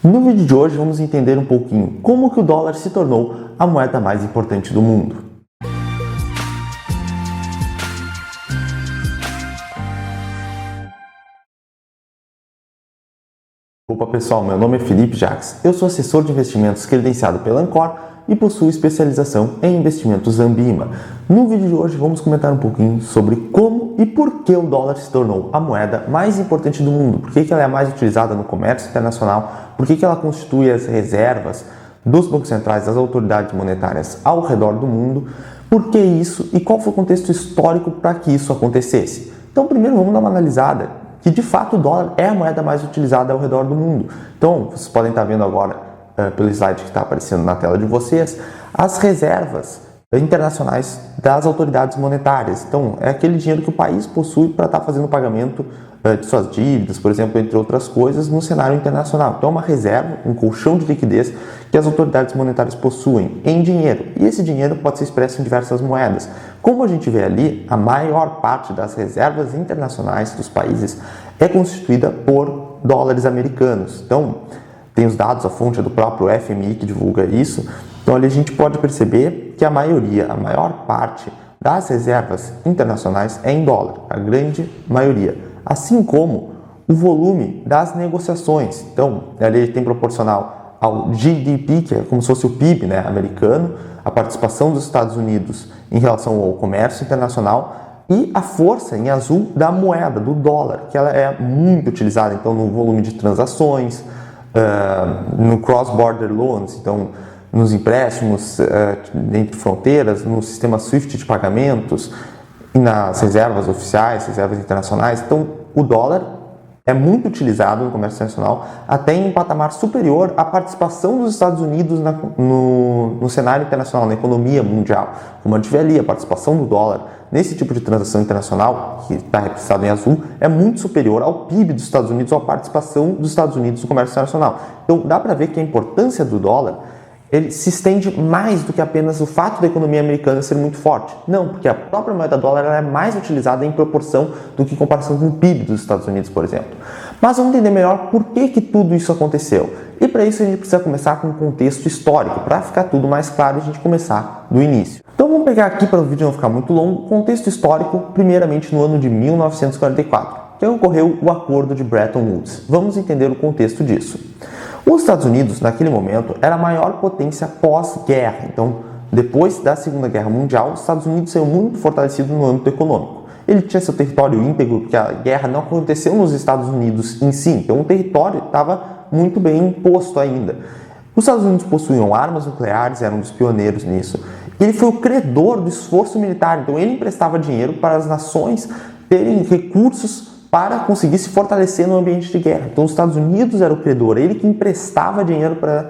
No vídeo de hoje vamos entender um pouquinho como que o dólar se tornou a moeda mais importante do mundo. Opa pessoal, meu nome é Felipe Jacques, eu sou assessor de investimentos credenciado pela Ancor e possuo especialização em investimentos Ambima. No vídeo de hoje vamos comentar um pouquinho sobre como e por que o dólar se tornou a moeda mais importante do mundo, por que ela é a mais utilizada no comércio internacional, por que ela constitui as reservas dos bancos centrais, das autoridades monetárias ao redor do mundo, por que isso e qual foi o contexto histórico para que isso acontecesse. Então primeiro vamos dar uma analisada que de fato o dólar é a moeda mais utilizada ao redor do mundo. Então, vocês podem estar vendo agora, pelo slide que está aparecendo na tela de vocês, as reservas internacionais das autoridades monetárias. Então, é aquele dinheiro que o país possui para estar fazendo o pagamento de suas dívidas, por exemplo, entre outras coisas, no cenário internacional. Então, é uma reserva, um colchão de liquidez que as autoridades monetárias possuem em dinheiro. E esse dinheiro pode ser expresso em diversas moedas. Como a gente vê ali, a maior parte das reservas internacionais dos países é constituída por dólares americanos. Então, tem os dados, a fonte é do próprio FMI que divulga isso. Então, ali a gente pode perceber que a maior parte das reservas internacionais é em dólar, a grande maioria. Assim como o volume das negociações. Então, ali tem proporcional ao GDP, que é como se fosse o PIB, né, americano, a participação dos Estados Unidos em relação ao comércio internacional e a força em azul da moeda, do dólar, que ela é muito utilizada então no volume de transações, no cross-border loans, então nos empréstimos entre fronteiras, no sistema SWIFT de pagamentos e nas reservas oficiais, reservas internacionais. Então o dólar é muito utilizado no comércio internacional, até em um patamar superior à participação dos Estados Unidos no cenário internacional, na economia mundial. Como a gente vê ali, a participação do dólar nesse tipo de transação internacional, que está representado em azul, é muito superior ao PIB dos Estados Unidos, ou à participação dos Estados Unidos no comércio internacional. Então dá para ver que a importância do dólar ele se estende mais do que apenas o fato da economia americana ser muito forte. Não, porque a própria moeda dólar ela é mais utilizada em proporção do que em comparação com o PIB dos Estados Unidos, por exemplo. Mas vamos entender melhor por que tudo isso aconteceu. E para isso a gente precisa começar com um contexto histórico, para ficar tudo mais claro e a gente começar do início. Então vamos pegar aqui, para o vídeo não ficar muito longo, contexto histórico, primeiramente no ano de 1944, que ocorreu o Acordo de Bretton Woods. Vamos entender o contexto disso. Os Estados Unidos, naquele momento, era a maior potência pós-guerra. Então, depois da Segunda Guerra Mundial, os Estados Unidos saiu muito fortalecido no âmbito econômico. Ele tinha seu território íntegro, porque a guerra não aconteceu nos Estados Unidos em si. Então, o território estava muito bem posto ainda. Os Estados Unidos possuíam armas nucleares, eram um dos pioneiros nisso. Ele foi o credor do esforço militar. Então, ele emprestava dinheiro para as nações terem recursos para conseguir se fortalecer no ambiente de guerra. Então, os Estados Unidos era o credor, ele que emprestava dinheiro para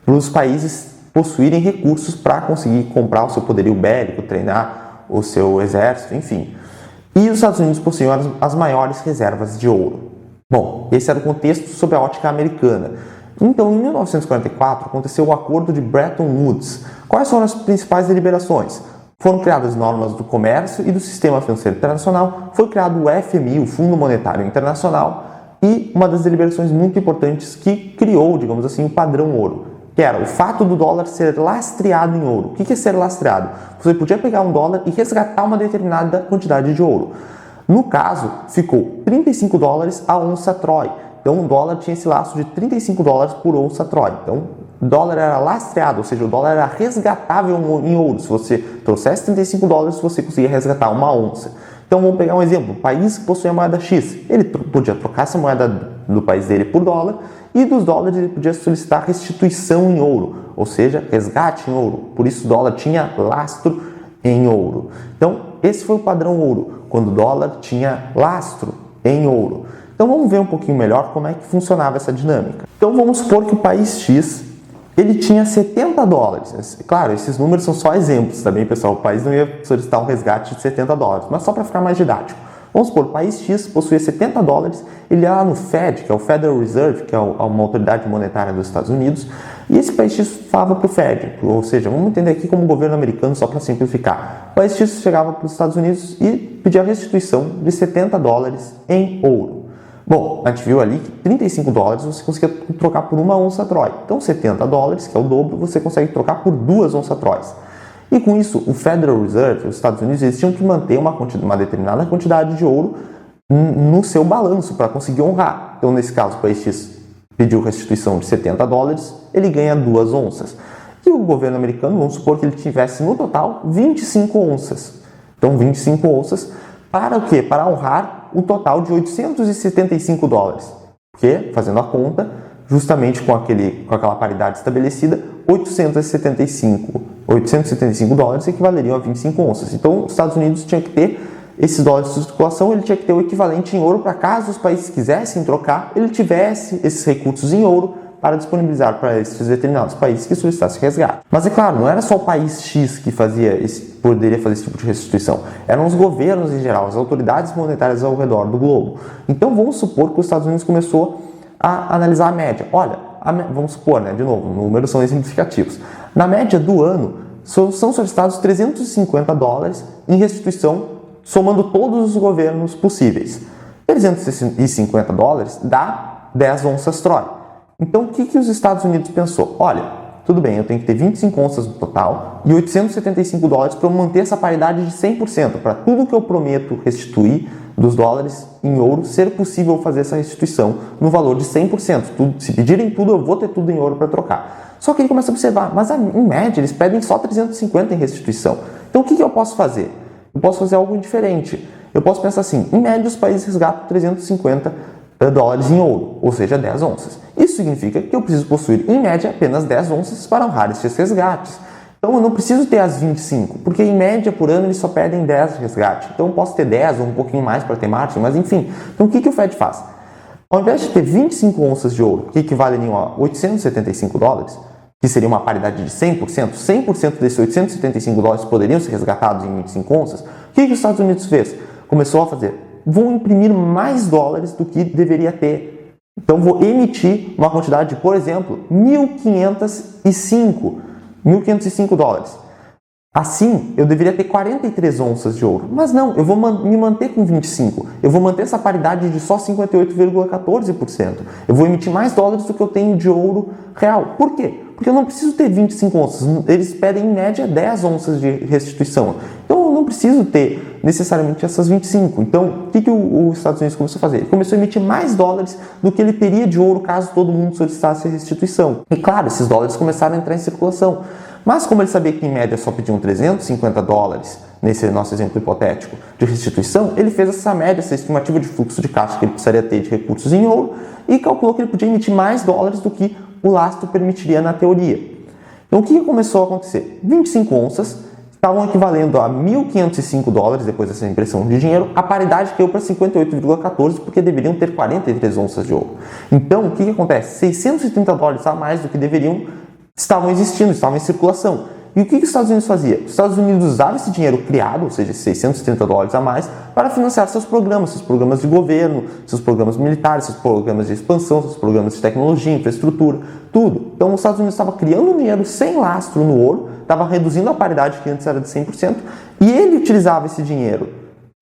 os países possuírem recursos para conseguir comprar o seu poderio bélico, treinar o seu exército, enfim. E os Estados Unidos possuíam as maiores reservas de ouro. Bom, esse era o contexto sob a ótica americana. Então, em 1944, aconteceu o Acordo de Bretton Woods. Quais foram as principais deliberações? Foram criadas normas do comércio e do sistema financeiro internacional, foi criado o FMI, o Fundo Monetário Internacional, e uma das deliberações muito importantes que criou, digamos assim, o padrão ouro, que era o fato do dólar ser lastreado em ouro. O que é ser lastreado? Você podia pegar um dólar e resgatar uma determinada quantidade de ouro. No caso, ficou 35 dólares a onça Troy. Então, o dólar tinha esse laço de 35 dólares por onça Troy. Então, o dólar era lastreado, ou seja, o dólar era resgatável em ouro. Se você trouxesse 35 dólares, você conseguia resgatar uma onça. Então, vamos pegar um exemplo. O país que possui a moeda X, ele podia trocar essa moeda do país dele por dólar, e dos dólares ele podia solicitar restituição em ouro, ou seja, resgate em ouro. Por isso, o dólar tinha lastro em ouro. Então, esse foi o padrão ouro, quando o dólar tinha lastro em ouro. Então, vamos ver um pouquinho melhor como é que funcionava essa dinâmica. Então, vamos supor que o país X ele tinha 70 dólares. Claro, esses números são só exemplos, tá bem, pessoal? O país não ia solicitar um resgate de 70 dólares, mas só para ficar mais didático. Vamos supor, o país X possuía 70 dólares, ele ia lá no Fed, que é o Federal Reserve, que é uma autoridade monetária dos Estados Unidos, e esse país X falava para o Fed, ou seja, vamos entender aqui como governo americano, só para simplificar. O país X chegava para os Estados Unidos e pedia a restituição de 70 dólares em ouro. Bom, a gente viu ali que 35 dólares você conseguia trocar por uma onça Troy. Então 70 dólares, que é o dobro, você consegue trocar por 2 onças Troy. E com isso, o Federal Reserve, os Estados Unidos, eles tinham que manter uma determinada quantidade de ouro no seu balanço para conseguir honrar. Então, nesse caso, o país X pediu restituição de 70 dólares, ele ganha 2 onças. E o governo americano, vamos supor que ele tivesse no total 25 onças. Então, 25 onças para o quê? Para honrar o total de 875 dólares. Porque, fazendo a conta, justamente com aquela paridade estabelecida, 875 dólares equivaleriam a 25 onças. Então, os Estados Unidos tinham que ter esses dólares de circulação, ele tinha que ter o equivalente em ouro para caso os países quisessem trocar, ele tivesse esses recursos em ouro para disponibilizar para esses determinados países que solicitassem resgate. Mas é claro, não era só o país X que poderia fazer esse tipo de restituição, eram os governos em geral, as autoridades monetárias ao redor do globo. Então vamos supor que os Estados Unidos começou a analisar a média. Olha, vamos supor, de novo, números são exemplificativos. Na média do ano, são solicitados 350 dólares em restituição, somando todos os governos possíveis. 350 dólares dá 10 onças Troy. Então, o que os Estados Unidos pensou? Olha, tudo bem, eu tenho que ter 25 onças no total e 875 dólares para manter essa paridade de 100%, para tudo que eu prometo restituir dos dólares em ouro, ser possível fazer essa restituição no valor de 100%. Se pedirem tudo, eu vou ter tudo em ouro para trocar. Só que ele começa a observar, mas em média eles pedem só 350 em restituição. Então, o que eu posso fazer? Eu posso fazer algo diferente. Eu posso pensar assim, em média os países resgatam 350 dólares em ouro, ou seja, 10 onças. Isso significa que eu preciso possuir, em média, apenas 10 onças para honrar esses resgates. Então eu não preciso ter as 25, porque em média por ano eles só pedem 10 de resgate. Então eu posso ter 10 ou um pouquinho mais para ter margem, mas enfim. Então o que o Fed faz? Ao invés de ter 25 onças de ouro, que equivaleriam a 875 dólares, que seria uma paridade de 100%, 100% desses 875 dólares poderiam ser resgatados em 25 onças, o que os Estados Unidos fez? Começou a fazer, vou imprimir mais dólares do que deveria ter. Então vou emitir uma quantidade de, por exemplo, 1.505 dólares. Assim, eu deveria ter 43 onças de ouro. Mas não, eu vou me manter com 25. Eu vou manter essa paridade de só 58,14%. Eu vou emitir mais dólares do que eu tenho de ouro real. Por quê? Porque eu não preciso ter 25 onças. Eles pedem, em média, 10 onças de restituição. Então, eu não preciso ter necessariamente essas 25. Então, o que os Estados Unidos começou a fazer? Ele começou a emitir mais dólares do que ele teria de ouro caso todo mundo solicitasse a restituição. E, claro, esses dólares começaram a entrar em circulação. Mas como ele sabia que em média só pediam 350 dólares, nesse nosso exemplo hipotético, de restituição, ele fez essa média, essa estimativa de fluxo de caixa que ele precisaria ter de recursos em ouro e calculou que ele podia emitir mais dólares do que o lastro permitiria na teoria. Então o que começou a acontecer? 25 onças estavam equivalendo a 1.505 dólares depois dessa impressão de dinheiro, a paridade caiu para 58,14 porque deveriam ter 43 onças de ouro. Então o que acontece? 630 dólares a mais do que deveriam estavam existindo, estavam em circulação. E o que os Estados Unidos fazia? Os Estados Unidos usavam esse dinheiro criado, ou seja, esses 630 dólares a mais, para financiar seus programas de governo, seus programas militares, seus programas de expansão, seus programas de tecnologia, infraestrutura, tudo. Então os Estados Unidos estavam criando dinheiro sem lastro no ouro, estava reduzindo a paridade que antes era de 100%, e ele utilizava esse dinheiro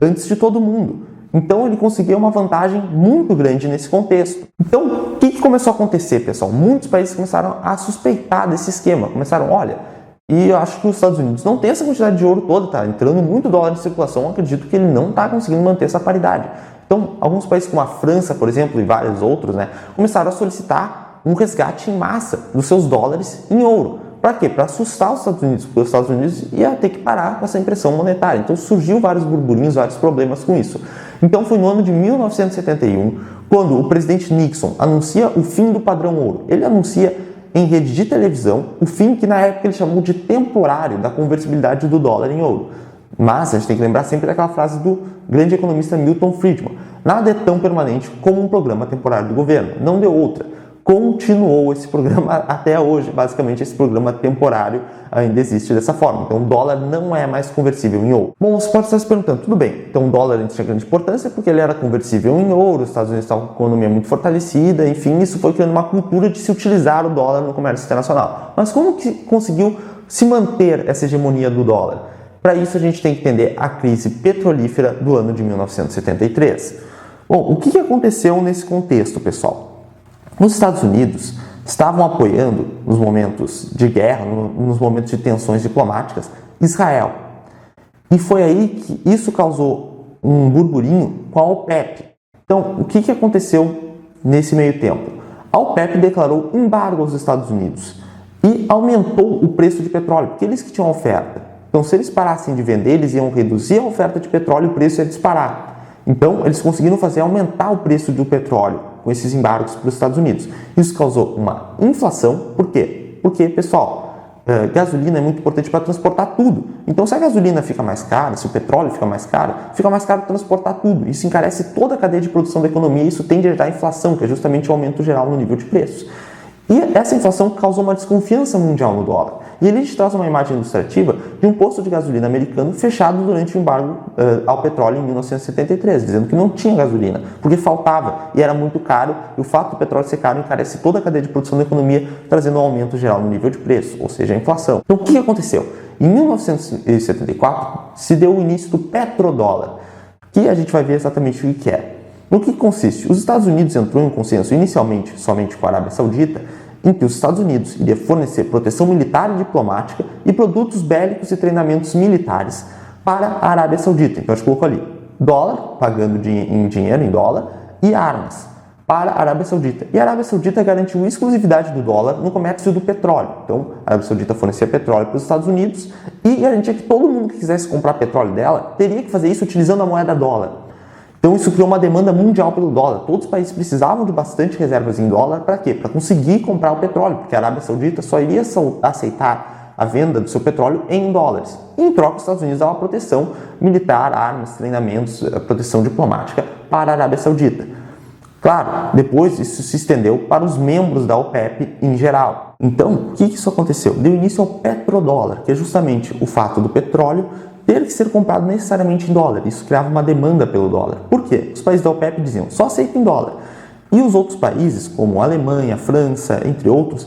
antes de todo mundo. Então ele conseguia uma vantagem muito grande nesse contexto. Então o que começou a acontecer, pessoal? Muitos países começaram a suspeitar desse esquema. Começaram, olha, e eu acho que os Estados Unidos não tem essa quantidade de ouro toda, tá entrando muito dólar em circulação, eu acredito que ele não está conseguindo manter essa paridade. Então alguns países como a França, por exemplo, e vários outros, começaram a solicitar um resgate em massa dos seus dólares em ouro. Para quê? Para assustar os Estados Unidos, porque os Estados Unidos ia ter que parar com essa impressão monetária. Então surgiu vários burburinhos, vários problemas com isso. Então foi no ano de 1971, quando o presidente Nixon anuncia o fim do padrão ouro. Ele anuncia em rede de televisão o fim que na época ele chamou de temporário da convertibilidade do dólar em ouro. Mas a gente tem que lembrar sempre daquela frase do grande economista Milton Friedman: nada é tão permanente como um programa temporário do governo. Não deu outra. Continuou esse programa até hoje. Basicamente, esse programa temporário ainda existe dessa forma. Então, o dólar não é mais conversível em ouro. Bom, você pode estar se perguntando, tudo bem, então o dólar tinha grande importância porque ele era conversível em ouro, os Estados Unidos estavam com a economia muito fortalecida, enfim, isso foi criando uma cultura de se utilizar o dólar no comércio internacional. Mas como que conseguiu se manter essa hegemonia do dólar? Para isso, a gente tem que entender a crise petrolífera do ano de 1973. Bom, o que aconteceu nesse contexto, pessoal? Os Estados Unidos estavam apoiando, nos momentos de guerra, nos momentos de tensões diplomáticas, Israel. E foi aí que isso causou um burburinho com a OPEP. Então, o que aconteceu nesse meio tempo? A OPEP declarou embargo aos Estados Unidos e aumentou o preço de petróleo, porque eles que tinham oferta. Então, se eles parassem de vender, eles iam reduzir a oferta de petróleo e o preço ia disparar. Então, eles conseguiram fazer aumentar o preço do petróleo com esses embargos para os Estados Unidos. Isso causou uma inflação. Por quê? Porque, pessoal, gasolina é muito importante para transportar tudo. Então, se a gasolina fica mais cara, se o petróleo fica mais caro transportar tudo. Isso encarece toda a cadeia de produção da economia e isso tende a gerar inflação, que é justamente o aumento geral no nível de preços. E essa inflação causou uma desconfiança mundial no dólar. E ele te traz uma imagem ilustrativa de um posto de gasolina americano fechado durante o embargo ao petróleo em 1973, dizendo que não tinha gasolina, porque faltava e era muito caro, e o fato do petróleo ser caro encarece toda a cadeia de produção da economia, trazendo um aumento geral no nível de preço, ou seja, a inflação. Então, o que aconteceu? Em 1974, se deu o início do petrodólar, que a gente vai ver exatamente o que é. No que consiste? Os Estados Unidos entrou em um consenso inicialmente somente com a Arábia Saudita, em que os Estados Unidos iria fornecer proteção militar e diplomática e produtos bélicos e treinamentos militares para a Arábia Saudita. Então a gente colocou ali dólar, pagando em dinheiro, em dólar, e armas para a Arábia Saudita. E a Arábia Saudita garantiu exclusividade do dólar no comércio do petróleo. Então a Arábia Saudita fornecia petróleo para os Estados Unidos e garantia que todo mundo que quisesse comprar petróleo dela teria que fazer isso utilizando a moeda dólar. Então isso criou uma demanda mundial pelo dólar. Todos os países precisavam de bastante reservas em dólar para quê? Para conseguir comprar o petróleo, porque a Arábia Saudita só iria aceitar a venda do seu petróleo em dólares. E em troca, os Estados Unidos davam proteção militar, armas, treinamentos, proteção diplomática para a Arábia Saudita. Claro, depois isso se estendeu para os membros da OPEP em geral. Então, o que isso aconteceu? Deu início ao petrodólar, que é justamente o fato do petróleo ter que ser comprado necessariamente em dólar. Isso criava uma demanda pelo dólar. Por quê? Os países da OPEP diziam, só aceita em dólar. E os outros países, como a Alemanha, a França, entre outros,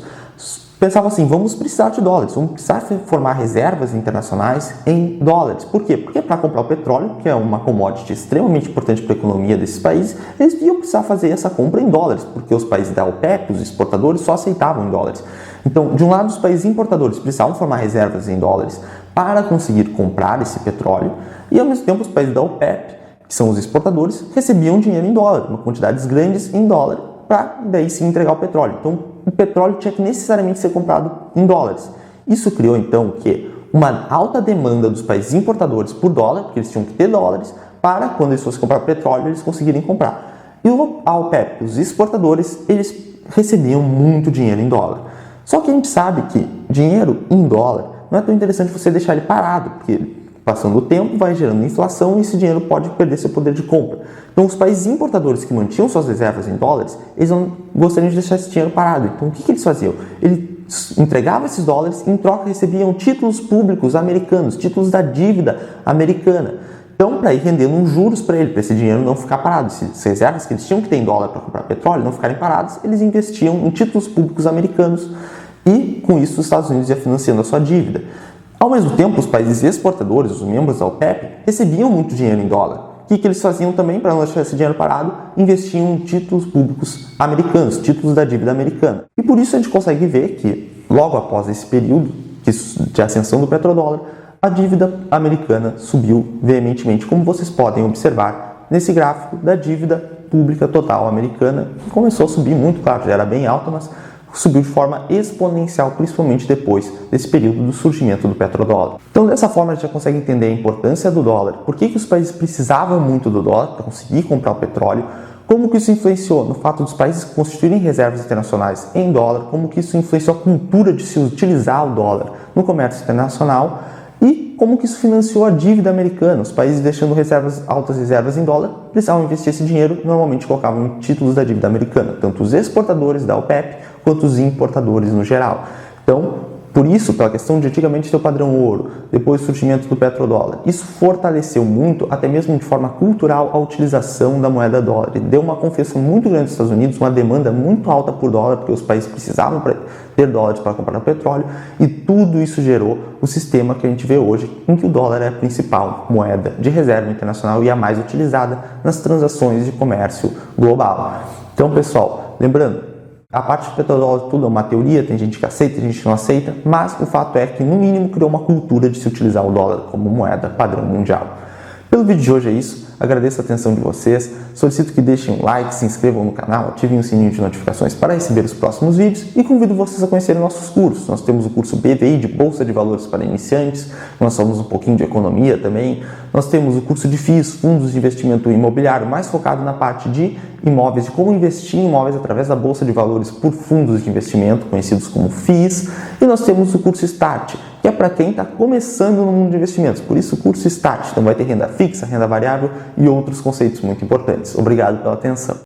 pensavam assim, vamos precisar de dólares, vamos precisar formar reservas internacionais em dólares. Por quê? Porque para comprar o petróleo, que é uma commodity extremamente importante para a economia desses países, eles iam precisar fazer essa compra em dólares, porque os países da OPEP, os exportadores, só aceitavam em dólares. Então, de um lado, os países importadores precisavam formar reservas em dólares para conseguir comprar esse petróleo, e ao mesmo tempo os países da OPEP, que são os exportadores, recebiam dinheiro em dólar, quantidades grandes em dólar, para daí sim entregar o petróleo. Então, o petróleo tinha que necessariamente ser comprado em dólares. Isso criou então que uma alta demanda dos países importadores por dólar, porque eles tinham que ter dólares, para quando eles fossem comprar petróleo, eles conseguirem comprar. E a OPEP, os exportadores, eles recebiam muito dinheiro em dólar. Só que a gente sabe que dinheiro em dólar não é tão interessante você deixar ele parado, porque passando o tempo vai gerando inflação e esse dinheiro pode perder seu poder de compra. Então os países importadores que mantinham suas reservas em dólares, eles não gostariam de deixar esse dinheiro parado. Então o que eles faziam? Eles entregavam esses dólares e em troca recebiam títulos públicos americanos, títulos da dívida americana. Então, para ir rendendo uns juros para ele, para esse dinheiro não ficar parado. As reservas que eles tinham que ter em dólar para comprar petróleo não ficarem paradas, eles investiam em títulos públicos americanos e, com isso, os Estados Unidos iam financiando a sua dívida. Ao mesmo tempo, os países exportadores, os membros da OPEP, recebiam muito dinheiro em dólar. O que eles faziam também para não deixar esse dinheiro parado? Investiam em títulos públicos americanos, títulos da dívida americana. E por isso a gente consegue ver que, logo após esse período de ascensão do petrodólar, a dívida americana subiu veementemente, como vocês podem observar nesse gráfico da dívida pública total americana, que começou a subir muito, claro, já era bem alta, mas subiu de forma exponencial, principalmente depois desse período do surgimento do petrodólar. Então, dessa forma, a gente já consegue entender a importância do dólar, por que os países precisavam muito do dólar para conseguir comprar o petróleo, como que isso influenciou no fato dos países constituírem reservas internacionais em dólar, como que isso influenciou a cultura de se utilizar o dólar no comércio internacional e como que isso financiou a dívida americana. Os países deixando altas reservas em dólar precisavam investir esse dinheiro, normalmente colocavam em títulos da dívida americana, tanto os exportadores da OPEP quanto os importadores no geral. Então, Por isso, pela questão de antigamente ter o padrão ouro, depois o surgimento do petrodólar, isso fortaleceu muito, até mesmo de forma cultural, a utilização da moeda dólar. Deu uma confiança muito grande nos Estados Unidos, uma demanda muito alta por dólar, porque os países precisavam ter dólares para comprar petróleo, e tudo isso gerou o sistema que a gente vê hoje, em que o dólar é a principal moeda de reserva internacional e a mais utilizada nas transações de comércio global. Então, pessoal, lembrando, a parte do petrodólar tudo é uma teoria, tem gente que aceita, tem gente que não aceita, mas o fato é que, no mínimo, criou uma cultura de se utilizar o dólar como moeda padrão mundial. Pelo vídeo de hoje é isso, agradeço a atenção de vocês, solicito que deixem um like, se inscrevam no canal, ativem o sininho de notificações para receber os próximos vídeos e convido vocês a conhecerem nossos cursos. Nós temos o curso BVI de Bolsa de Valores para Iniciantes, nós falamos um pouquinho de economia também, nós temos o curso de FIIs, Fundos de Investimento Imobiliário, mais focado na parte de imóveis, de como investir em imóveis através da Bolsa de Valores por fundos de investimento, conhecidos como FIIs, e nós temos o curso START, que é para quem está começando no mundo de investimentos, por isso o curso START, então vai ter renda fixa, renda variável e outros conceitos muito importantes. Obrigado pela atenção.